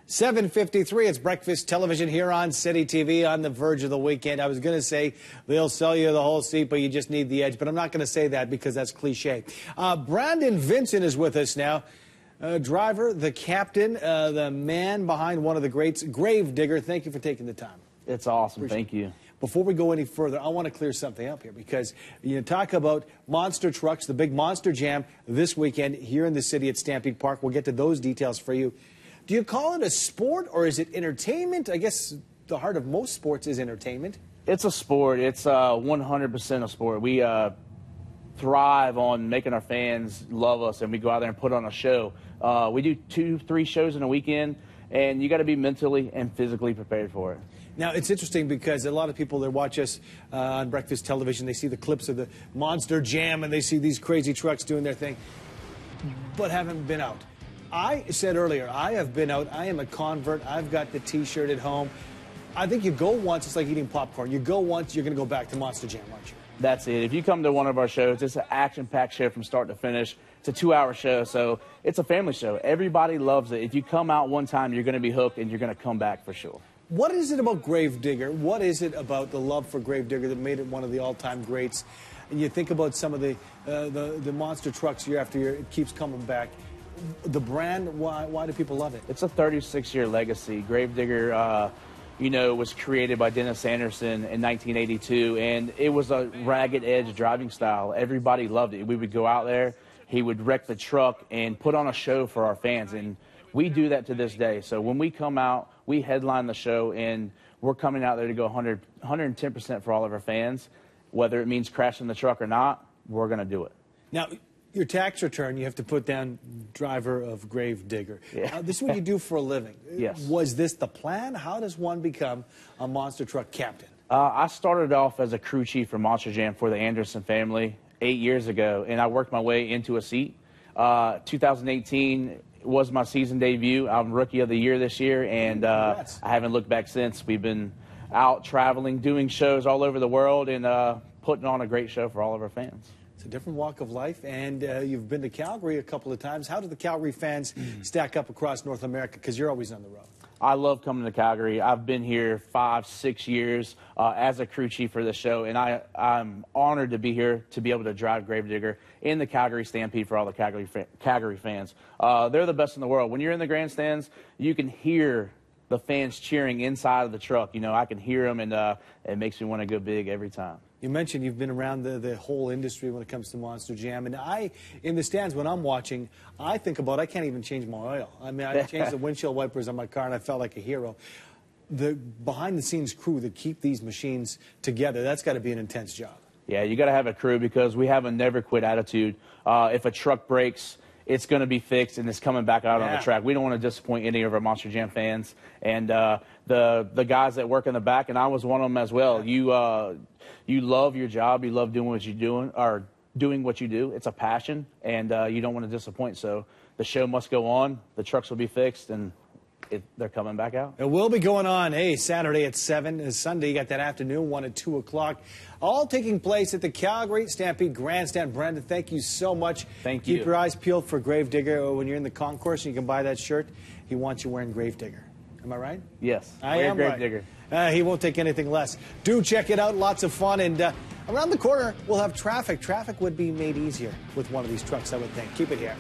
7:53, it's Breakfast Television here on City TV on the verge of the weekend. I was going to say they'll sell you the whole seat, but you just need the edge. But I'm not going to say that because that's cliche. Brandon Vinson is with us now. Driver, the captain, the man behind one of the greats, Gravedigger. Thank you for taking the time. It's awesome. Thank you. Before we go any further, I want to clear something up here because you talk about monster trucks, the big monster jam this weekend here in the city at Stampede Park. We'll get to those details for you. Do you call it a sport or is it entertainment? I guess the heart of most sports is entertainment. It's a sport. It's 100% a sport. We thrive on making our fans love us, and we go out there and put on a show. We do 2-3 shows in a weekend, and you got to be mentally and physically prepared for it. Now, it's interesting because a lot of people that watch us on Breakfast Television, they see the clips of the Monster Jam and they see these crazy trucks doing their thing, but haven't been out. I said earlier, I have been out. I am a convert. I've got the T-shirt at home. I think you go once, it's like eating popcorn. You go once, you're going to go back to Monster Jam, aren't you? That's it. If you come to one of our shows, it's an action-packed show from start to finish. It's a 2-hour show, so it's a family show. Everybody loves it. If you come out one time, you're going to be hooked, and you're going to come back for sure. What is it about Gravedigger? What is it about the love for Gravedigger that made it one of the all-time greats? And you think about some of the monster trucks year after year, it keeps coming back. The brand, why do people love it? It's a 36-year legacy. Gravedigger, you know, was created by Dennis Anderson in 1982, and it was a ragged edge driving style. Everybody loved it. We would go out there, he would wreck the truck and put on a show for our fans, and we do that to this day. So when we come out, we headline the show, and we're coming out there to go 110% for all of our fans. Whether it means crashing the truck or not, we're going to do it. Now, your tax return, you have to put down driver of Gravedigger. Yeah. This is what you do for a living. Yes. Was this the plan? How does one become a monster truck captain? I started off as a crew chief for Monster Jam for the Anderson family 8 years ago, and I worked my way into a seat. 2018 was my season debut. I'm Rookie of the Year this year, and I haven't looked back since. We've been out traveling, doing shows all over the world, and putting on a great show for all of our fans. It's a different walk of life, and you've been to Calgary a couple of times. How do the Calgary fans stack up across North America? Because you're always on the road. I love coming to Calgary. I've been here 5-6 years as a crew chief for the show, and I'm honored to be here to be able to drive Gravedigger in the Calgary Stampede for all the Calgary fans. They're the best in the world. When you're in the grandstands, you can hear the fans cheering inside of the truck. You know, I can hear them, and it makes me want to go big every time. You mentioned you've been around the whole industry when it comes to Monster Jam, and in the stands when I'm watching, I think about I can't even change my oil. I mean, I changed the windshield wipers on my car, and I felt like a hero. The behind-the-scenes crew that keep these machines together, that's got to be an intense job. Yeah, you got to have a crew because we have a never-quit attitude. If a truck breaks, it's going to be fixed, and it's coming back out on the track. We don't want to disappoint any of our Monster Jam fans. And the guys that work in the back, and I was one of them as well. You love your job. You love doing what you're doing, or doing what you do. It's a passion, and you don't want to disappoint. So the show must go on. The trucks will be fixed, and they're coming back out. It will be going on, hey, Saturday at 7. Sunday, you got that afternoon one at 2 o'clock. All taking place at the Calgary Stampede Grandstand. Brandon, thank you so much. Thank you. Keep your eyes peeled for Gravedigger. When you're in the concourse and you can buy that shirt, he wants you wearing Gravedigger. Am I right? Yes. I am Gravedigger. Right. He won't take anything less. Do check it out. Lots of fun. And around the corner, we'll have traffic. Traffic would be made easier with one of these trucks, I would think. Keep it here.